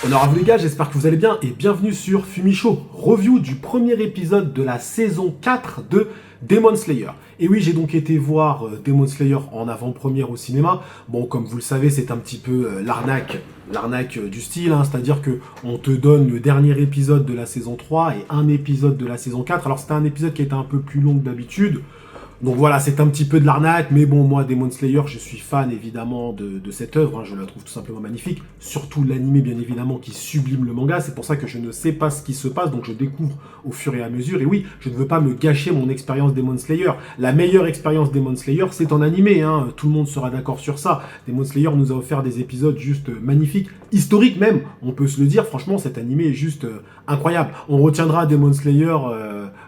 Alors à vous les gars, j'espère que vous allez bien et bienvenue sur Fumichaud, review du premier épisode de la saison 4 de Demon Slayer. Et oui, j'ai donc été voir Demon Slayer en avant-première au cinéma. Bon, comme vous le savez, c'est un petit peu l'arnaque du style, hein, c'est-à-dire que on te donne le dernier épisode de la saison 3 et un épisode de la saison 4. Alors c'était un épisode qui était un peu plus long que d'habitude. Donc voilà, c'est un petit peu de l'arnaque, mais bon, moi, Demon Slayer, je suis fan évidemment de cette œuvre, hein, je la trouve tout simplement magnifique, surtout l'animé bien évidemment qui sublime le manga, c'est pour ça que je ne sais pas ce qui se passe, donc je découvre au fur et à mesure, et oui, je ne veux pas me gâcher mon expérience Demon Slayer. La meilleure expérience Demon Slayer, c'est en animé, hein, tout le monde sera d'accord sur ça. Demon Slayer nous a offert des épisodes juste magnifiques, historiques même, on peut se le dire, franchement, cet animé est juste incroyable. On retiendra Demon Slayer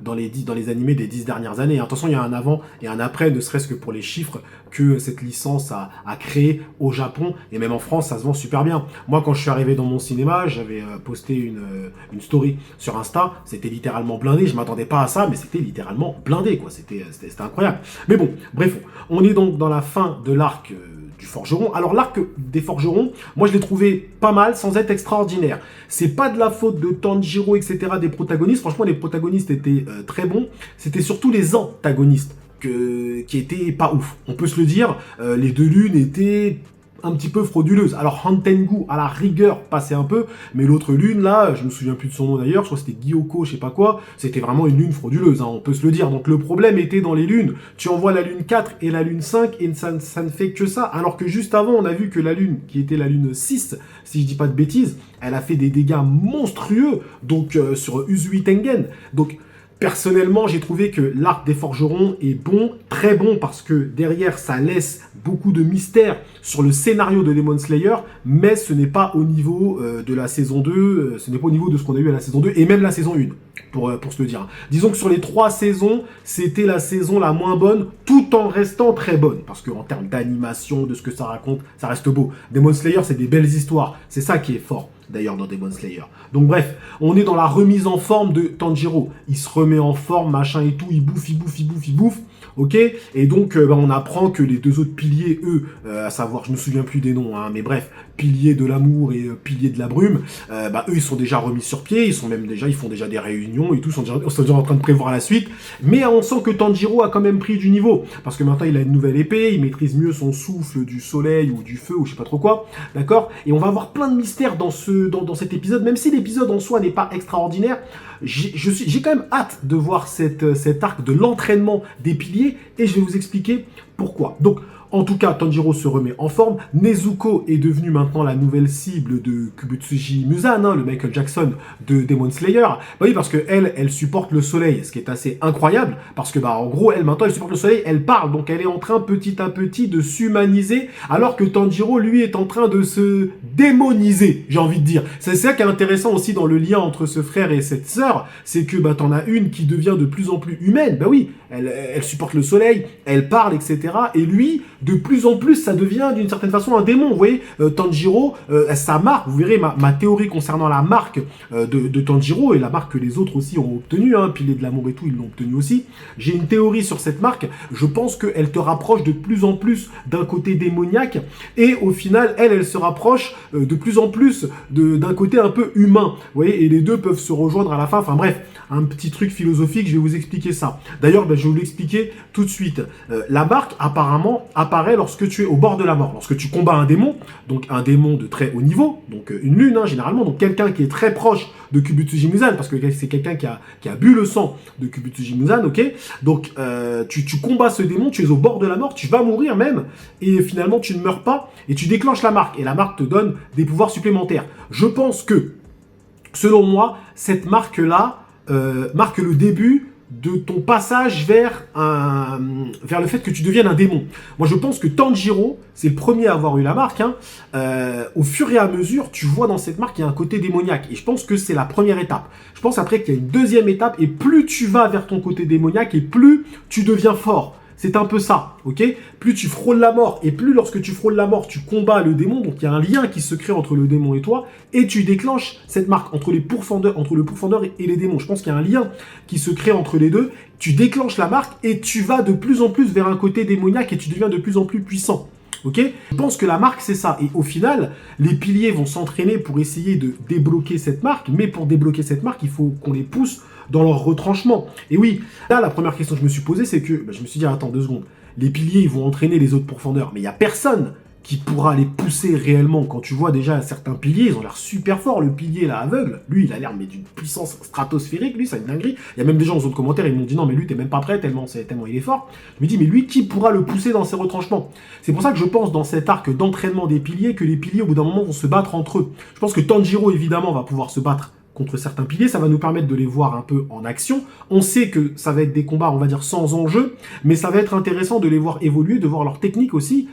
dans les animés des 10 dernières années. Attention, il y a un avant et un après, ne serait-ce que pour les chiffres que cette licence a créé au Japon, et même en France, ça se vend super bien. Moi, quand je suis arrivé dans mon cinéma, j'avais posté une story sur Insta, c'était littéralement blindé, je m'attendais pas à ça, mais c'était littéralement blindé, quoi. C'était incroyable. Mais bon, bref, on est donc dans la fin de l'arc du forgeron. Alors l'arc des forgerons, moi je l'ai trouvé pas mal sans être extraordinaire. C'est pas de la faute de Tanjiro, etc. des protagonistes. Franchement, les protagonistes étaient très bons. C'était surtout les antagonistes qui étaient pas ouf. On peut se le dire, les deux lunes étaient un petit peu frauduleuses. Alors Hantengu, à la rigueur, passait un peu, mais l'autre lune, là, je me souviens plus de son nom d'ailleurs, je crois que c'était Gyoko, je sais pas quoi, c'était vraiment une lune frauduleuse, hein, on peut se le dire. Donc le problème était dans les lunes. Tu envoies la lune 4 et la lune 5, et ça ne fait que ça, alors que juste avant, on a vu que la lune, qui était la lune 6, si je dis pas de bêtises, elle a fait des dégâts monstrueux, donc sur Uzui Tengen. Donc personnellement, j'ai trouvé que l'arc des forgerons est bon, très bon, parce que derrière, ça laisse beaucoup de mystère sur le scénario de Demon Slayer, mais ce n'est pas au niveau de la saison 2, ce n'est pas au niveau de ce qu'on a eu à la saison 2, et même la saison 1, pour se le dire. Disons que sur les 3 saisons, c'était la saison la moins bonne, tout en restant très bonne, parce qu'en termes d'animation, de ce que ça raconte, ça reste beau. Demon Slayer, c'est des belles histoires, c'est ça qui est fort d'ailleurs dans Demon Slayer. Donc bref, on est dans la remise en forme de Tanjiro. Il se remet en forme, machin et tout, il bouffe, ok. Et donc on apprend que les deux autres piliers, eux, à savoir, je me souviens plus des noms, hein, mais bref, piliers de l'amour et piliers de la brume, eux ils sont déjà remis sur pied, ils font déjà des réunions et tout, sont déjà en train de prévoir la suite. Mais on sent que Tanjiro a quand même pris du niveau, parce que maintenant il a une nouvelle épée, il maîtrise mieux son souffle du soleil ou du feu ou je sais pas trop quoi, d'accord. Et on va avoir plein de mystères dans cet épisode, même si l'épisode en soi n'est pas extraordinaire. J'ai quand même hâte de voir cet arc de l'entraînement des piliers, et je vais vous expliquer pourquoi. Donc, en tout cas, Tanjiro se remet en forme. Nezuko est devenue maintenant la nouvelle cible de Kibutsuji Muzan, hein, le Michael Jackson de Demon Slayer. Bah oui, parce que elle supporte le soleil, ce qui est assez incroyable, parce que en gros, elle maintenant, elle supporte le soleil, elle parle, donc elle est en train petit à petit de s'humaniser, alors que Tanjiro, lui, est en train de se démoniser, j'ai envie de dire. C'est ça qui est intéressant aussi dans le lien entre ce frère et cette sœur, c'est que t'en as une qui devient de plus en plus humaine. Bah oui, elle supporte le soleil, elle parle, etc. Et lui, de plus en plus, ça devient d'une certaine façon un démon. Vous voyez, Tanjiro, sa marque, vous verrez ma théorie concernant la marque de Tanjiro, et la marque que les autres aussi ont obtenue, hein, Pilier de l'amour et tout, ils l'ont obtenue aussi. J'ai une théorie sur cette marque, je pense qu'elle te rapproche de plus en plus d'un côté démoniaque, et au final, elle se rapproche de plus en plus d'un côté un peu humain. Vous voyez, et les deux peuvent se rejoindre à la fin. Enfin bref, un petit truc philosophique, je vais vous expliquer ça. D'ailleurs, je vais vous l'expliquer tout de suite. La marque, apparemment, apparaît lorsque tu es au bord de la mort, lorsque tu combats un démon, donc un démon de très haut niveau, donc une lune, hein, généralement, donc quelqu'un qui est très proche de Kibutsuji Muzan, parce que c'est quelqu'un qui a bu le sang de Kibutsuji Muzan, ok. Donc tu combats ce démon, tu es au bord de la mort, tu vas mourir même, et finalement tu ne meurs pas, et tu déclenches la marque, et la marque te donne des pouvoirs supplémentaires. Je pense que, selon moi, cette marque-là marque le début de ton passage vers le fait que tu deviennes un démon. Moi, je pense que Tanjiro, c'est le premier à avoir eu la marque, hein. Au fur et à mesure, tu vois dans cette marque, il y a un côté démoniaque. Et je pense que c'est la première étape. Je pense après qu'il y a une deuxième étape, et plus tu vas vers ton côté démoniaque, et plus tu deviens fort. C'est un peu ça, ok? Plus tu frôles la mort, et plus lorsque tu frôles la mort, tu combats le démon, donc il y a un lien qui se crée entre le démon et toi, et tu déclenches cette marque entre le pourfendeur et les démons. Je pense qu'il y a un lien qui se crée entre les deux, tu déclenches la marque, et tu vas de plus en plus vers un côté démoniaque, et tu deviens de plus en plus puissant. ok? Je pense que la marque, c'est ça. Et au final, les piliers vont s'entraîner pour essayer de débloquer cette marque, mais pour débloquer cette marque, il faut qu'on les pousse dans leur retranchement. Et oui, là, la première question que je me suis posée, c'est que je me suis dit, attends 2 secondes, les piliers, ils vont entraîner les autres pourfendeurs, mais il n'y a personne qui pourra les pousser réellement. Quand tu vois déjà certains piliers, ils ont l'air super forts. Le pilier là aveugle, lui il a l'air mais d'une puissance stratosphérique, lui c'est une dinguerie. Il y a même des gens aux autres commentaires, ils m'ont dit non mais lui t'es même pas prêt tellement il est fort. Je me dis mais lui qui pourra le pousser dans ses retranchements? C'est pour ça que je pense dans cet arc d'entraînement des piliers que les piliers au bout d'un moment vont se battre entre eux. Je pense que Tanjiro évidemment va pouvoir se battre contre certains piliers, ça va nous permettre de les voir un peu en action. On sait que ça va être des combats, on va dire, sans enjeu, mais ça va être intéressant de les voir évoluer, de voir leur technique aussi.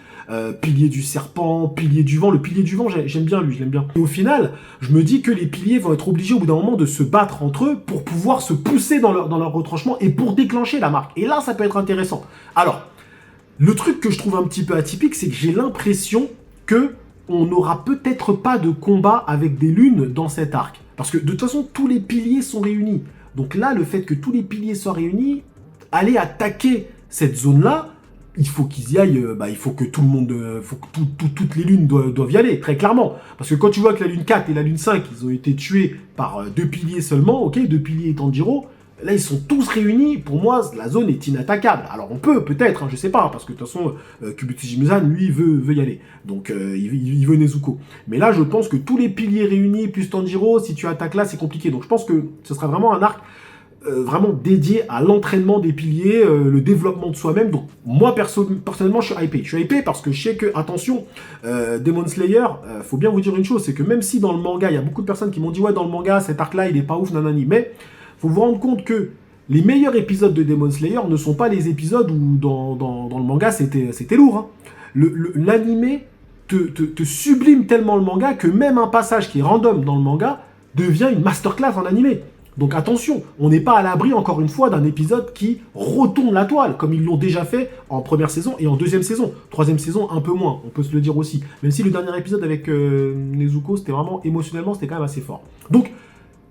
Pilier du serpent, pilier du vent. Le pilier du vent, j'aime bien lui, je l'aime bien. Et au final, je me dis que les piliers vont être obligés au bout d'un moment de se battre entre eux pour pouvoir se pousser dans leur retranchement et pour déclencher la marque. Et là, ça peut être intéressant. Alors, le truc que je trouve un petit peu atypique, c'est que j'ai l'impression que on n'aura peut-être pas de combat avec des lunes dans cet arc. Parce que de toute façon, tous les piliers sont réunis. Donc là, le fait que tous les piliers soient réunis, aller attaquer cette zone-là, il faut qu'ils y aillent, il faut que tout le monde, faut que toutes les lunes doivent y aller, très clairement. Parce que quand tu vois que la lune 4 et la lune 5, ils ont été tués par 2 piliers seulement, ok, 2 piliers et Tanjiro, là ils sont tous réunis, pour moi la zone est inattaquable. Alors on peut, peut-être, je sais pas, parce que de toute façon, Kibutsuji-Muzan, lui, veut y aller. Donc il veut Nezuko. Mais là je pense que tous les piliers réunis, plus Tanjiro, si tu attaques là, c'est compliqué. Donc je pense que ce sera vraiment un arc vraiment dédié à l'entraînement des piliers, le développement de soi-même. Donc moi personnellement je suis hypé. Je suis hypé parce que je sais que, attention, Demon Slayer, faut bien vous dire une chose, c'est que même si dans le manga, il y a beaucoup de personnes qui m'ont dit ouais dans le manga cet arc là il est pas ouf, nanani, mais faut vous rendre compte que les meilleurs épisodes de Demon Slayer ne sont pas les épisodes où dans le manga c'était lourd. Hein. L'animé te sublime tellement le manga que même un passage qui est random dans le manga devient une masterclass en animé. Donc attention, on n'est pas à l'abri, encore une fois, d'un épisode qui retourne la toile, comme ils l'ont déjà fait en première saison et en deuxième saison. Troisième saison, un peu moins, on peut se le dire aussi. Même si le dernier épisode avec Nezuko, c'était vraiment, émotionnellement, c'était quand même assez fort. Donc,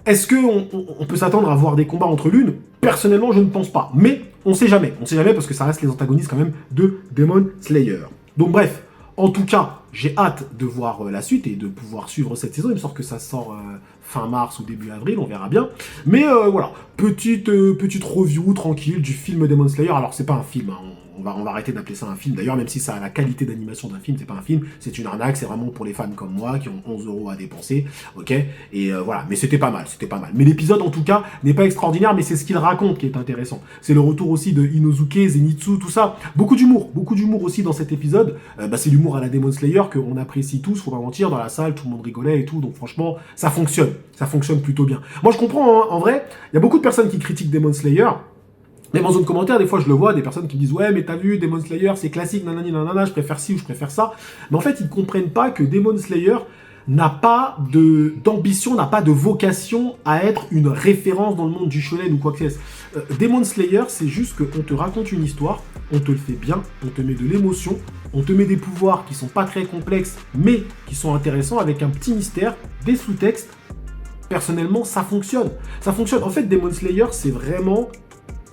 est-ce qu'on peut s'attendre à voir des combats entre lunes? Personnellement, je ne pense pas. Mais on sait jamais. On sait jamais parce que ça reste les antagonistes quand même de Demon Slayer. Donc bref, en tout cas, j'ai hâte de voir la suite et de pouvoir suivre cette saison. Il me semble que ça sort fin mars ou début avril, on verra bien. Mais voilà, petite review tranquille du film Demon Slayer. Alors c'est pas un film, hein. On va arrêter d'appeler ça un film. D'ailleurs, même si ça a la qualité d'animation d'un film, c'est pas un film, c'est une arnaque, c'est vraiment pour les fans comme moi qui ont 11 € à dépenser, ok? Et voilà, mais c'était pas mal. Mais l'épisode, en tout cas, n'est pas extraordinaire, mais c'est ce qu'il raconte qui est intéressant. C'est le retour aussi de Inosuke, Zenitsu, tout ça. Beaucoup d'humour aussi dans cet épisode. C'est l'humour à la Demon Slayer qu'on apprécie tous, faut pas mentir, dans la salle, tout le monde rigolait et tout, donc franchement, ça fonctionne plutôt bien. Moi, je comprends, hein, en vrai, il y a beaucoup de personnes qui critiquent Demon Slayer. Même en zone commentaire, des fois, je le vois, des personnes qui me disent « Ouais, mais t'as vu, Demon Slayer, c'est classique, nanani, nanana, je préfère ci ou je préfère ça. » Mais en fait, ils comprennent pas que Demon Slayer n'a pas d'ambition, n'a pas de vocation à être une référence dans le monde du shonen ou quoi que ce soit. Demon Slayer, c'est juste qu'on te raconte une histoire, on te le fait bien, on te met de l'émotion, on te met des pouvoirs qui sont pas très complexes, mais qui sont intéressants, avec un petit mystère, des sous-textes. Personnellement, ça fonctionne. Ça fonctionne. En fait, Demon Slayer, c'est vraiment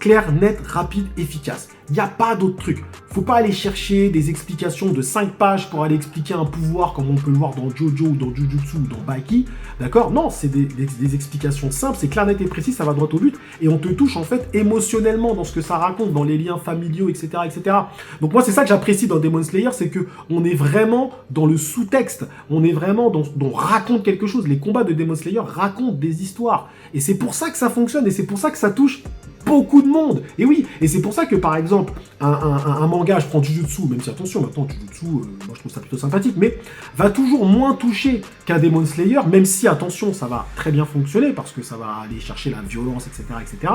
clair, net, rapide, efficace. Il n'y a pas d'autre truc. Faut pas aller chercher des explications de 5 pages pour aller expliquer un pouvoir comme on peut le voir dans Jojo ou dans Jujutsu ou dans Baki. D'accord? Non, c'est des explications simples, c'est clair, net et précis, ça va droit au but. Et on te touche en fait émotionnellement dans ce que ça raconte, dans les liens familiaux, etc. etc. Donc moi, c'est ça que j'apprécie dans Demon Slayer, c'est que on est vraiment dans le sous-texte. On est vraiment dans raconte quelque chose. Les combats de Demon Slayer racontent des histoires. Et c'est pour ça que ça fonctionne et c'est pour ça que ça touche beaucoup de monde. Et oui, et c'est pour ça que par exemple, un manga, je prends Jujutsu, même si attention, maintenant Jujutsu, moi je trouve ça plutôt sympathique, mais va toujours moins toucher qu'un Demon Slayer, même si attention, ça va très bien fonctionner, parce que ça va aller chercher la violence, etc., etc.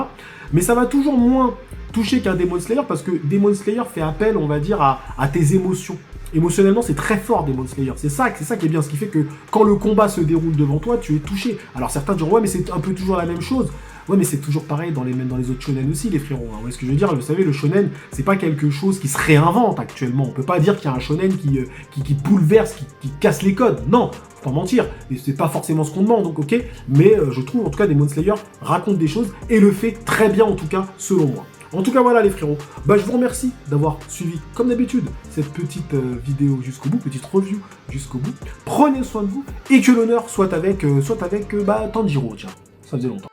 Mais ça va toujours moins toucher qu'un Demon Slayer, parce que Demon Slayer fait appel, on va dire, à tes émotions. Émotionnellement, c'est très fort Demon Slayer. C'est ça qui est bien, ce qui fait que quand le combat se déroule devant toi, tu es touché. Alors certains diront, ouais, mais c'est un peu toujours la même chose. Ouais, mais c'est toujours pareil même dans les autres shonen aussi, les frérots. Hein. Vous voyez ce que je veux dire? Vous savez, le shonen, c'est pas quelque chose qui se réinvente actuellement. On peut pas dire qu'il y a un shonen qui bouleverse, qui casse les codes. Non, faut pas mentir. Et c'est pas forcément ce qu'on demande, donc ok. Mais je trouve, en tout cas, Demon Slayer raconte des choses et le fait très bien, en tout cas, selon moi. En tout cas, voilà les frérots. Bah, je vous remercie d'avoir suivi, comme d'habitude, cette petite vidéo jusqu'au bout, petite review jusqu'au bout. Prenez soin de vous et que l'honneur soit avec Tanjiro, tiens. Ça faisait longtemps.